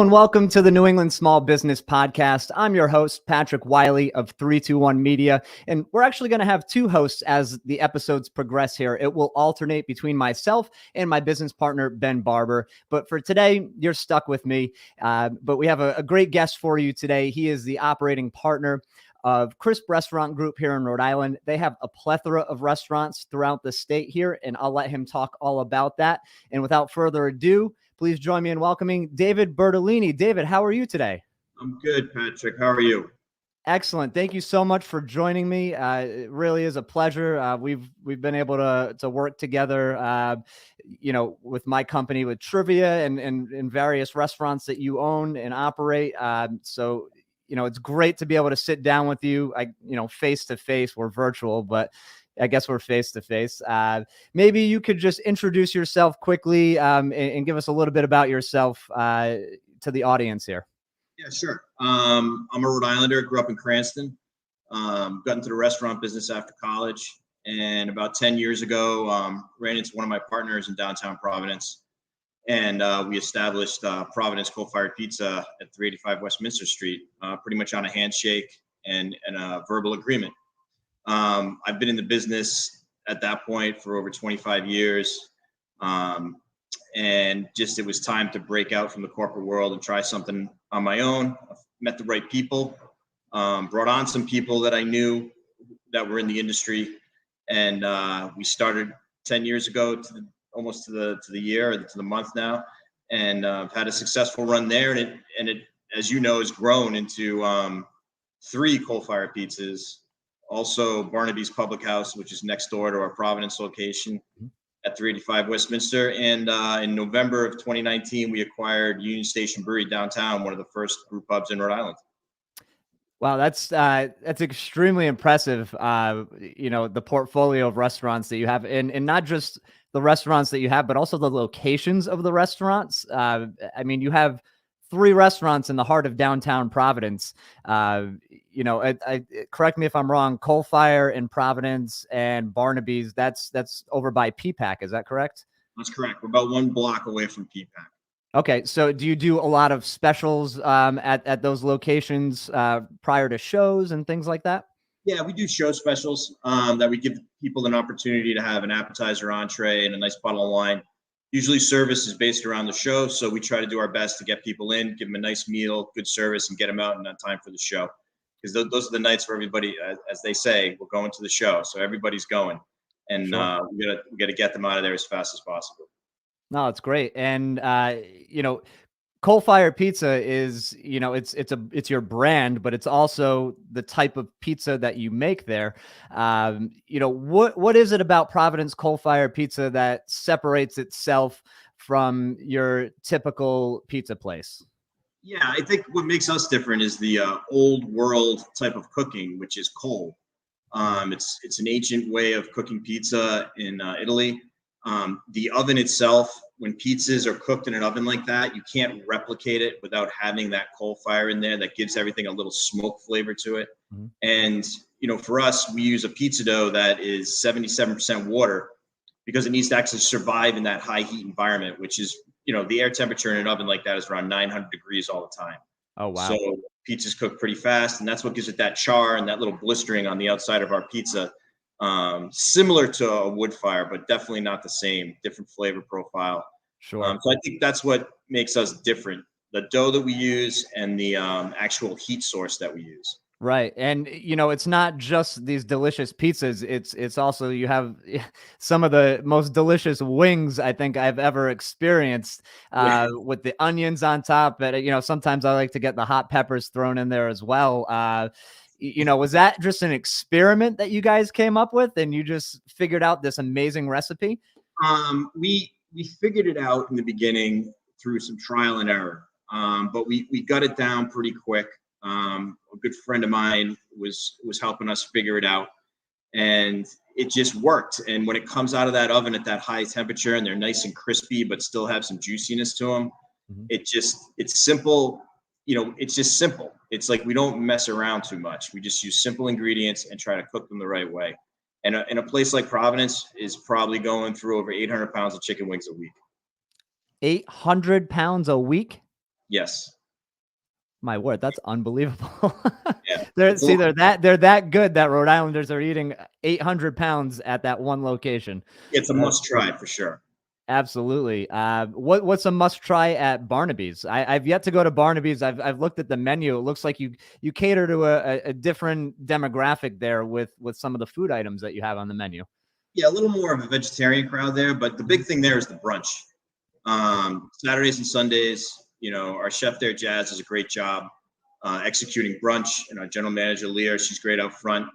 and welcome to the New England Small Business Podcast. I'm your host, Patrick Wiley of 321 Media, and we're actually going to have two hosts as the episodes progress here. It will alternate between myself and my business partner, Ben Barber. But for today, you're stuck with me. But we have a great guest for you today. He is the operating partner of Crisp Restaurant Group here in Rhode Island. They have a plethora of restaurants throughout the state here, and I'll let him talk all about that. And without further ado, please join me in welcoming David Bertolini. David, how are you today? I'm good, Patrick. How are you? Excellent. Thank you so much for joining me. It really is a pleasure. We've been able to work together, with my company, with trivia and in various restaurants that you own and operate. So it's great to be able to sit down with you. Face to face. We're virtual, but I guess we're face to face. Maybe you could just introduce yourself quickly and give us a little bit about yourself to the audience here. Yeah, sure. I'm a Rhode Islander. Grew up in Cranston. Got into the restaurant business after college, and about 10 years ago, ran into one of my partners in downtown Providence, and we established Providence Coal Fired Pizza at 385 Westminster Street, pretty much on a handshake and a verbal agreement. I've been in the business at that point for over 25 years. And just, it was time to break out from the corporate world and try something on my own. I met the right people, brought on some people that I knew that were in the industry. And we started 10 years ago almost to the year, or to the month now. And I've had a successful run there. And it, as you know, has grown into 3 coal-fired pizzas. Also, Barnaby's Public House, which is next door to our Providence location at 385 Westminster. And in November of 2019, we acquired Union Station Brewery downtown, one of the first brew pubs in Rhode Island. Wow, that's extremely impressive. The portfolio of restaurants that you have, and not just the restaurants that you have, but also the locations of the restaurants. You have 3 restaurants in the heart of downtown Providence. Correct me if I'm wrong, Coal Fire in Providence and Barnabys, that's over by PPAC. Is that correct? That's correct. We're about 1 block away from PPAC. Okay. So do you do a lot of specials at those locations prior to shows and things like that? Yeah, we do show specials that we give people an opportunity to have an appetizer, entree, and a nice bottle of wine. Usually service is based around the show, so we try to do our best to get people in, give them a nice meal, good service, and get them out in time for the show. Because those are the nights where everybody, as they say, we're going to the show, so everybody's going, and sure. we gotta get them out of there as fast as possible. No, it's great, and Coal Fired Pizza is, it's your brand, but it's also the type of pizza that you make there. What is it about Providence Coal Fired Pizza that separates itself from your typical pizza place? Yeah, I think what makes us different is the old world type of cooking, which is coal. It's an ancient way of cooking pizza in Italy. The oven itself, when pizzas are cooked in an oven like that, you can't replicate it without having that coal fire in there that gives everything a little smoke flavor to it. Mm-hmm. And, for us, we use a pizza dough that is 77% water because it needs to actually survive in that high heat environment, which is, the air temperature in an oven like that is around 900 degrees all the time. Oh, wow. So pizzas cook pretty fast, and that's what gives it that char and that little blistering on the outside of our pizza. Similar to a wood fire, but definitely not the same, different flavor profile. Sure. So I think that's what makes us different. The dough that we use and the actual heat source that we use. Right. And, it's not just these delicious pizzas. It's also, you have some of the most delicious wings I think I've ever experienced with the onions on top. But, sometimes I like to get the hot peppers thrown in there as well. Was that just an experiment that you guys came up with and you just figured out this amazing recipe? We figured it out in the beginning through some trial and error, but we got it down pretty quick. A good friend of mine was helping us figure it out, and it just worked. And when it comes out of that oven at that high temperature and they're nice and crispy but still have some juiciness to them, mm-hmm. It's simple. It's just simple. It's like we don't mess around too much. We just use simple ingredients and try to cook them the right way. And in a place like Providence is probably going through over 800 pounds of chicken wings a week. 800 pounds a week? Yes. My word, that's unbelievable. Yeah. they're It's a see, lot. they're that good that Rhode Islanders are eating 800 pounds at that one location. It's a Uh, must try for sure. Absolutely. What's a must try at Barnaby's? I've yet to go to Barnaby's. I've looked at the menu. It looks like you cater to a different demographic there with some of the food items that you have on the menu. Yeah, a little more of a vegetarian crowd there, but the big thing there is the brunch. Saturdays and Sundays, our chef there, Jazz, does a great job executing brunch, and our general manager, Leah, she's great up front.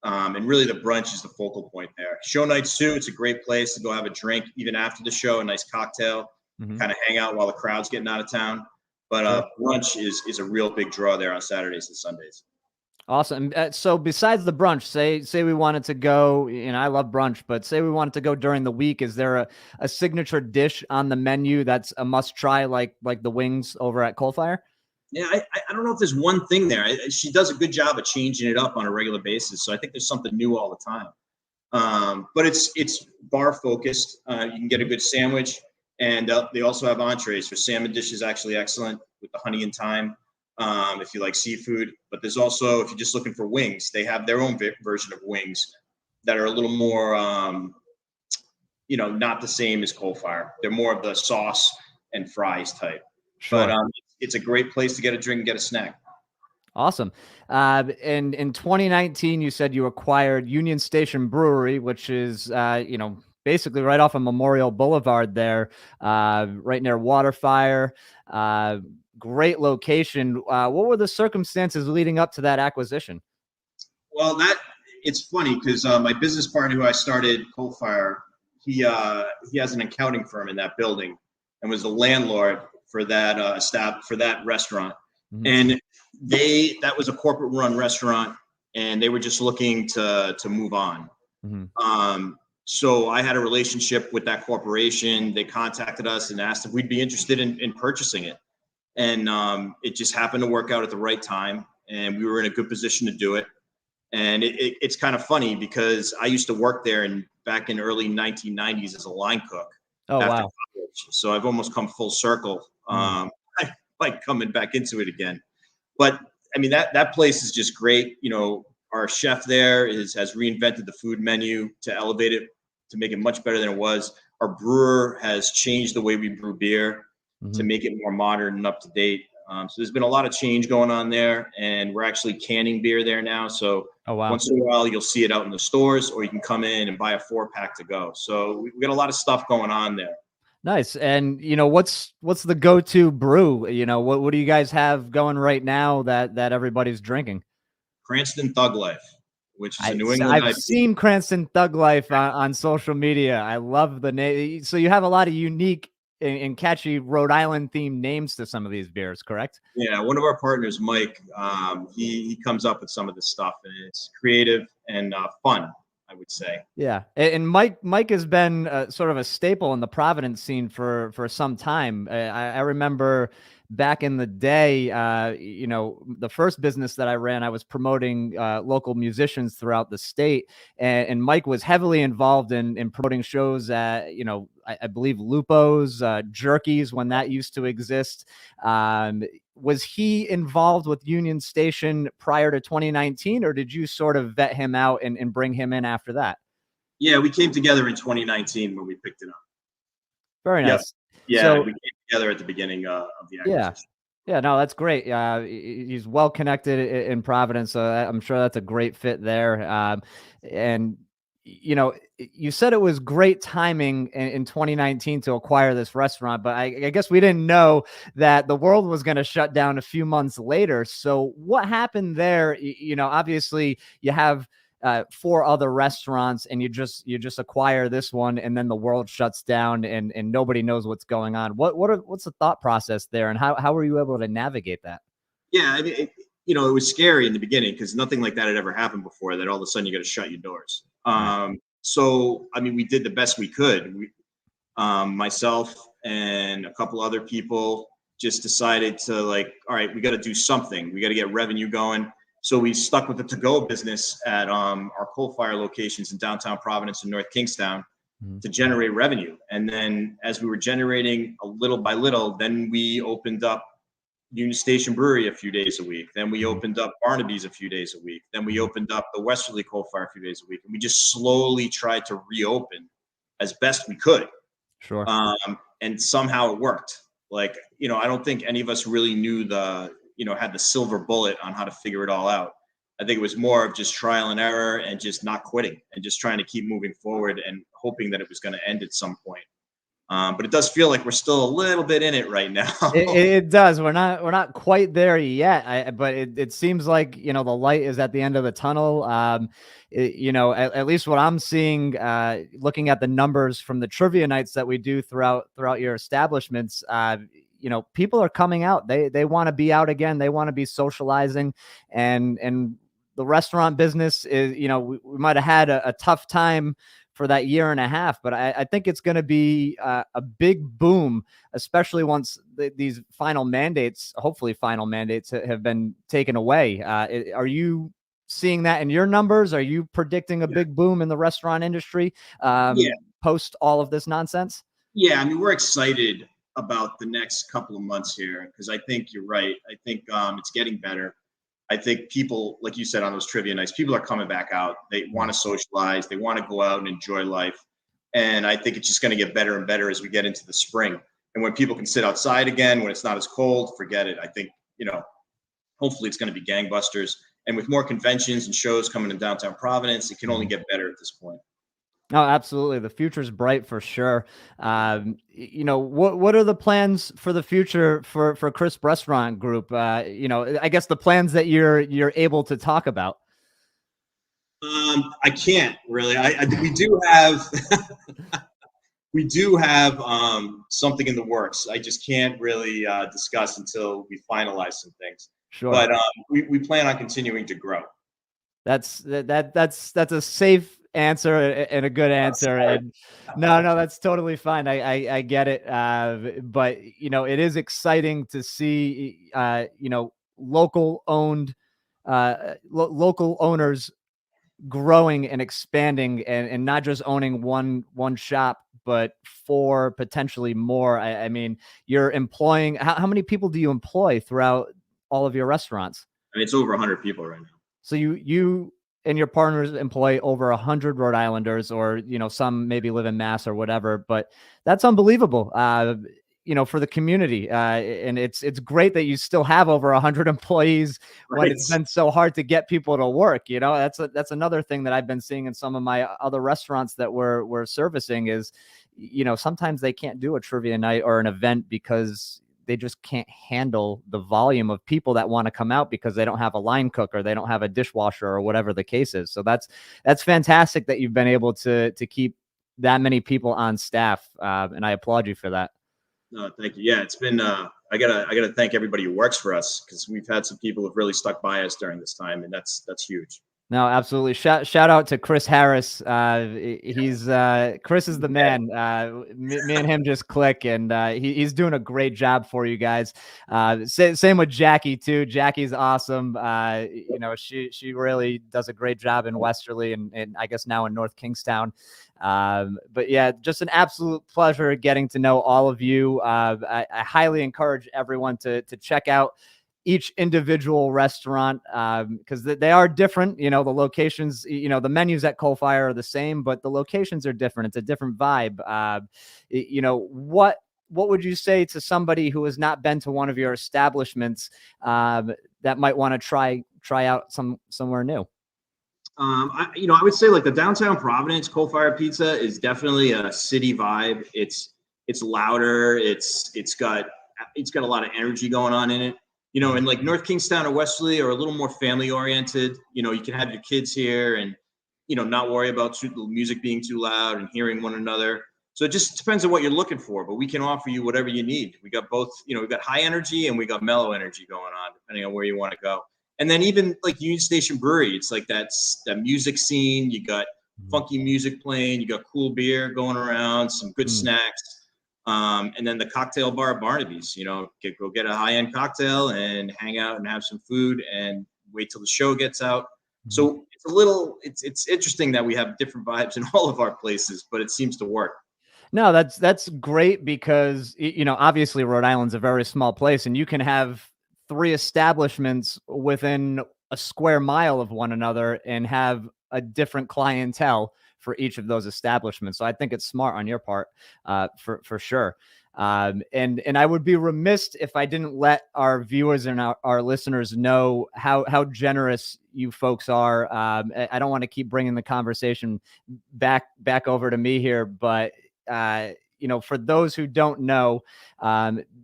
And really, the brunch is the focal point there. Show nights too. It's a great place to go have a drink, even after the show, a nice cocktail, Mhm. kind of hang out while the crowd's getting out of town. But Sure. brunch is a real big draw there on Saturdays and Sundays. Awesome. So besides the brunch, say we wanted to go, I love brunch, but say we wanted to go during the week, is there a signature dish on the menu that's a must try, like the wings over at Coal Fire? Yeah, I don't know if there's one thing there. She does a good job of changing it up on a regular basis, so I think there's something new all the time. But it's bar focused. You can get a good sandwich, and they also have entrees. Their salmon dish is actually excellent with the honey and thyme. If you like seafood, but there's also, if you're just looking for wings, they have their own version of wings that are a little more, not the same as Coal Fire. They're more of the sauce and fries type. But Sure. it's a great place to get a drink and get a snack. Awesome. And in 2019, you said you acquired Union Station Brewery, which is, basically right off of Memorial Boulevard there, right near Waterfire. Great location. What were the circumstances leading up to that acquisition? Well, it's funny because my business partner who I started Coal Fire, he has an accounting firm in that building and was the landlord for that for that restaurant. Mhm. And that was a corporate run restaurant, and they were just looking to move on. Mhm. So I had a relationship with that corporation. They contacted us and asked if we'd be interested in purchasing it. And it just happened to work out at the right time, and we were in a good position to do it. And it's kind of funny because I used to work there back in early 1990s as a line cook Oh, after wow. college. So I've almost come full circle, Mhm. like coming back into it again. But I mean, that place is just great. Our chef there has reinvented the food menu to elevate it, to make it much better than it was. Our brewer has changed the way we brew beer to Mhm. make it more modern and up to date. So there's been a lot of change going on there, and we're actually canning beer there now. So Oh, wow. once in a while, you'll see it out in the stores, or you can come in and buy a 4-pack to go. So we got a lot of stuff going on there. Nice. And what's the go-to brew? What do you guys have going right now that everybody's drinking? Cranston Thug Life, which is a New England I've IPA. seen Cranston Thug Life on social media. I love the name. So you have a lot of unique and catchy Rhode Island themed names to some of these beers, correct? Yeah, one of our partners, Mike, he comes up with some of this stuff, and it's creative and fun, I would say. Yeah, and Mike has been sort of a staple in the Providence scene for some time. I remember back in the day, the first business that I ran, I was promoting local musicians throughout the state, and Mike was heavily involved in promoting shows at, I believe Lupo's, Jerky's when that used to exist. Was he involved with Union Station prior to 2019, or did you sort of vet him out and bring him in after that? Yeah, we came together in 2019 when we picked it up. Very Yep. nice. Yeah, So we came together at the beginning of the yeah, acquisition. yeah, no, that's great. He's well connected in Providence, so I'm sure that's a great fit there. And you said it was great timing in 2019 to acquire this restaurant, but I guess we didn't know that the world was going to shut down a few months later. So what happened there? Obviously you have 4 other restaurants, and you just acquire this one, and then the world shuts down, and nobody knows what's going on. What's the thought process there, and how were you able to navigate that? Yeah, I mean, it was scary in the beginning because nothing like that had ever happened before. That all of a sudden you got to shut your doors. Right. So I mean, we did the best we could. Myself and a couple other people just decided to, like, all right, we got to do something. We got to get revenue going. So we stuck with the to-go business at our Coal Fire locations in downtown Providence and North Kingstown Mhm. to generate revenue. And then as we were generating a little by little, then we opened up Union Station Brewery a few days a week. Then we opened up Barnabys a few days a week. Then we opened up the Westerly Coal Fire a few days a week. And we just slowly tried to reopen as best we could. Sure. And somehow it worked. Like, I don't think any of us really knew had the silver bullet on how to figure it all out. I think it was more of just trial and error and just not quitting and just trying to keep moving forward and hoping that it was going to end at some point. But it does feel like we're still a little bit in it right now. It does. We're not quite there yet. But it seems like, the light is at the end of the tunnel. At least what I'm seeing, looking at the numbers from the trivia nights that we do throughout your establishments, people are coming out. They want to be out again. They want to be socializing, and the restaurant business is, we might have had a tough time for that year and a half, but I think it's going to be a big boom, especially once these hopefully final mandates have been taken away. Are you seeing that in your numbers? Are you predicting a big boom in the restaurant industry post all of this nonsense? Yeah, I mean, we're excited about the next couple of months here because I think you're right. I think it's getting better. I think people, like you said on those trivia nights, people are coming back out. They want to socialize. They want to go out and enjoy life. And I think it's just going to get better and better as we get into the spring. And when people can sit outside again, when it's not as cold, forget it. I think, hopefully it's going to be gangbusters. And with more conventions and shows coming in downtown Providence, it can only get better at this point. Oh, absolutely. The future's bright for sure. What are the plans for the future for Crisp Restaurant Group? I guess the plans that you're able to talk about. I can't really. We do have something in the works. I just can't really discuss until we finalize some things. Sure. But we plan on continuing to grow. That's a safe answer and a good answer. And no, that's totally fine. I get it. But it is exciting to see local owners growing and expanding and not just owning one shop, but 4 potentially more. I mean, you're employing, how many people do you employ throughout all of your restaurants? I mean, it's over 100 people right now. So you and your partners employ over 100 Rhode Islanders, or, some maybe live in Mass or whatever, but that's unbelievable, for the community. And it's great that you still have over 100 employees when it's been so hard to get people to work. That's another thing that I've been seeing in some of my other restaurants that we're servicing is, sometimes they can't do a trivia night or an event because they just can't handle the volume of people that want to come out because they don't have a line cook or they don't have a dishwasher or whatever the case is. So that's fantastic that you've been able to keep that many people on staff. And I applaud you for that. No, thank you. Yeah, it's been, I gotta thank everybody who works for us because we've had some people who've really stuck by us during this time, and that's huge. No, absolutely. Shout out to Chris Harris. He's Chris is the man. Me and him just click, and he's doing a great job for you guys. Same with Jackie too. Jackie's awesome. She really does a great job in Westerly and I guess now in North Kingstown. But yeah, just an absolute pleasure getting to know all of you. I highly encourage everyone to check out each individual restaurant because they are different. The locations, the menus at Coal Fire are the same, but the locations are different. It's a different vibe. What would you say to somebody who has not been to one of your establishments that might want to try out somewhere new? I would say like the downtown Providence Coal Fired Pizza is definitely a city vibe. It's louder. It's got a lot of energy going on in it. And like North Kingstown or Westerly are a little more family oriented. You can have your kids here and, not worry about the music being too loud and hearing one another. So it just depends on what you're looking for, but we can offer you whatever you need. We got both, we've got high energy and we got mellow energy going on, depending on where you want to go. And then even like Union Station Brewery, it's like that music scene. You got funky music playing, you got cool beer going around, some good snacks. And then the cocktail bar at Barnaby's, go get a high-end cocktail and hang out and have some food and wait till the show gets out. So it's interesting that we have different vibes in all of our places, but it seems to work. No, that's great because, obviously Rhode Island's a very small place and you can have 3 establishments within a square mile of one another and have a different clientele for each of those establishments. So I think it's smart on your part, for sure. And I would be remiss if I didn't let our viewers and our listeners know how generous you folks are. I don't want to keep bringing the conversation back over to me here, but for those who don't know,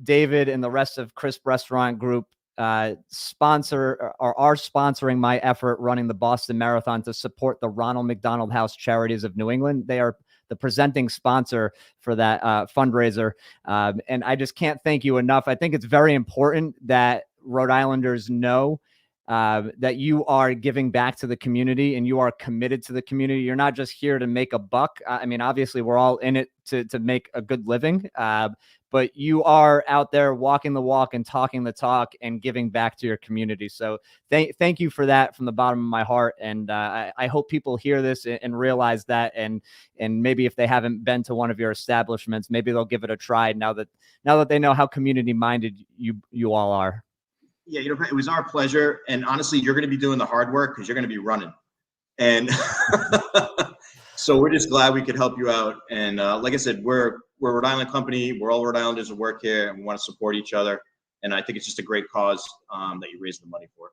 David and the rest of Crisp Restaurant Group are sponsoring my effort running the Boston Marathon to support the Ronald McDonald House Charities of New England. They are the presenting sponsor for that fundraiser. And I just can't thank you enough. I think it's very important that Rhode Islanders know that you are giving back to the community and you are committed to the community. You're not just here to make a buck. I mean, obviously we're all in it to make a good living, but you are out there walking the walk and talking the talk and giving back to your community. So thank you for that from the bottom of my heart. And I hope people hear this and realize that, and maybe if they haven't been to one of your establishments, maybe they'll give it a try now that they know how community minded you all are. Yeah, it was our pleasure. And honestly, you're going to be doing the hard work because you're going to be running. And so we're just glad we could help you out. And like I said, we're a Rhode Island company. We're all Rhode Islanders who work here, and we want to support each other. And I think it's just a great cause that you raise the money for.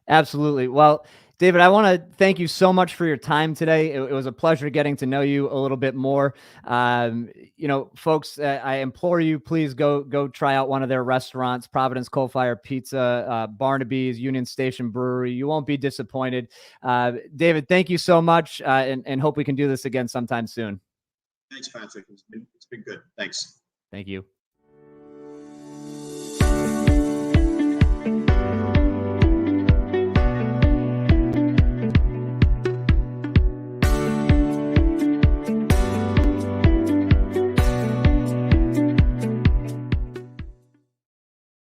Absolutely. Well, David, I want to thank you so much for your time today. It was a pleasure getting to know you a little bit more. Folks, I implore you, please go try out one of their restaurants, Providence Coal Fired Pizza, Barnabys, Union Station Brewery. You won't be disappointed. David, thank you so much, and hope we can do this again sometime soon. Thanks, Patrick. It's been good. Thanks. Thank you.